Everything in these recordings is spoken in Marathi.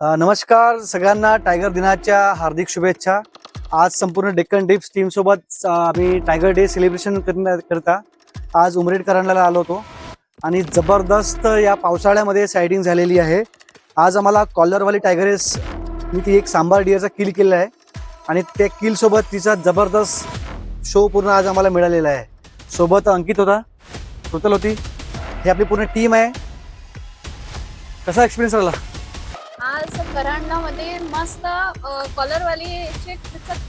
नमस्कार सगळ्यांना टायगर दिनाच्या हार्दिक शुभेच्छा. आज संपूर्ण डेक्कन ड्रीप्स टीम सोबत आम्ही टायगर डे सेलिब्रेशन करता आज उमरेड करंडला आलो होतो आणि जबरदस्त या पावसाळ्यामध्ये सायडिंग झालेली आहे. आज आम्हाला कॉलरवाली टायगरेस मी ती एक सांबार डिअरचा किल केलेला आहे आणि त्या किल सोबत तिचा जबरदस्त शो पूर्ण आज आम्हाला मिळालेला आहे. सोबत अंकित होता, कृतल होती, ही आपली पूर्ण टीम आहे. कसा एक्सपिरियन्स राहिला? आज करांडामध्ये मस्त कॉलरवाली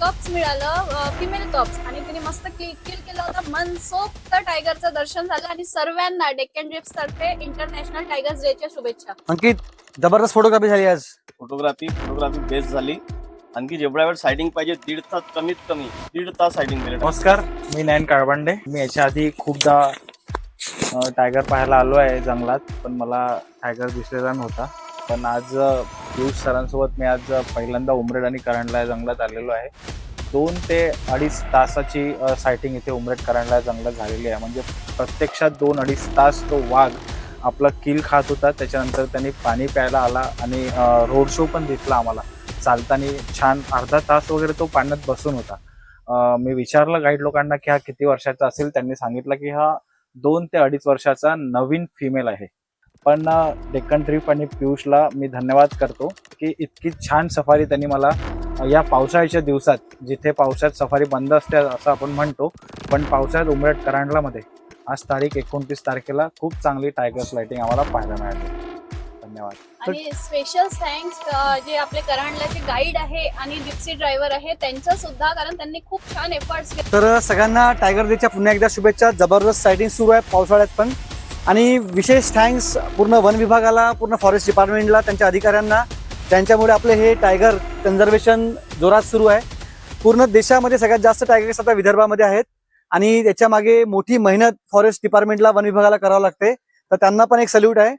कप्स मिळालं, फिमेल कप्स, आणि तिने मस्त किल केलं होतं. मनसोक्त टायगरचं दर्शन झालं आणि सर्वांना डेक्कन ड्रीप्स तर्फे इंटरनॅशनल टायगर्स डेच्या शुभेच्छा. अंकित, जबरदस्त फोटोग्राफी झाली आज. फोटोग्राफी बेस्ट झाली. आणखी जेवढ्या वेळ सायडिंग पाहिजे दीड तास, कमीत कमी दीड तास सायडिंग केलं. नमस्कार, मी नयन काळबांडे. मी याच्या आधी खूपदा टायगर पाहायला आलो आहे जंगलात, पण मला टायगर दिसलेला नव्हता. पण आज पियुष सरांसोबत मी आज पहिल्यांदा उमरेड आणि करंडला या जंगलात आलेलो आहे. 2 ते 2.5 तासाची सायटिंग इथे उमरेड करंडला या जंगलात झालेली आहे. म्हणजे प्रत्यक्षात 2-2.5 तास तो वाघ आपला किल खात होता. त्याच्यानंतर त्यांनी पाणी प्यायला आला आणि रोड शो पण दिसला आम्हाला. चालताना छान अर्धा तास वगैरे तो पाण्यात बसून होता. मी विचारलं गाईड लोकांना की हा किती वर्षाचा असेल. त्यांनी सांगितलं की हा 2 ते 2.5 वर्षाचा नवीन फिमेल आहे. पण डेक्कन ड्रीप आणि पियुषला मी धन्यवाद करतो की इतकी छान सफारी त्यांनी मला या पावसाळ्याच्या दिवसात, जिथे पावसाळ्यात सफारी बंद असते असं आपण म्हणतो, पण पावसाळ्यात उमरेड करंडलामध्ये आज तारीख 29 तारखेला खूप चांगली टायगर स्लाइटिंग आम्हाला पाहायला मिळाली. धन्यवाद. आणि स्पेशल थँक्स जे आपले करांडलाचे गाईड आहे आणि जिप्सी ड्रायव्हर आहे त्यांचं सुद्धा, कारण त्यांनी खूप छान एफर्ट्स घेतले. तर सगळ्यांना टायगर डेच्या पुन्हा एकदा शुभेच्छा. जबरदस्त सायटिंग सुरू आहे पावसाळ्यात पण. आणि विशेष थँक्स पूर्ण वन विभागाला, पूर्ण फॉरेस्ट डिपार्टमेंटला, त्यांच्या अधिकाऱ्यांना, त्यांच्यामुळे आपले हे टायगर कन्झर्वेशन जोरात सुरू आहे. पूर्ण देशामध्ये सगळ्यात जास्त टायगर्स आता विदर्भामध्ये आहेत आणि त्याच्या मागे मोठी मेहनत फॉरेस्ट डिपार्टमेंटला, वन विभागाला करावं लागते. तर त्यांना पण एक सल्यूट आहे.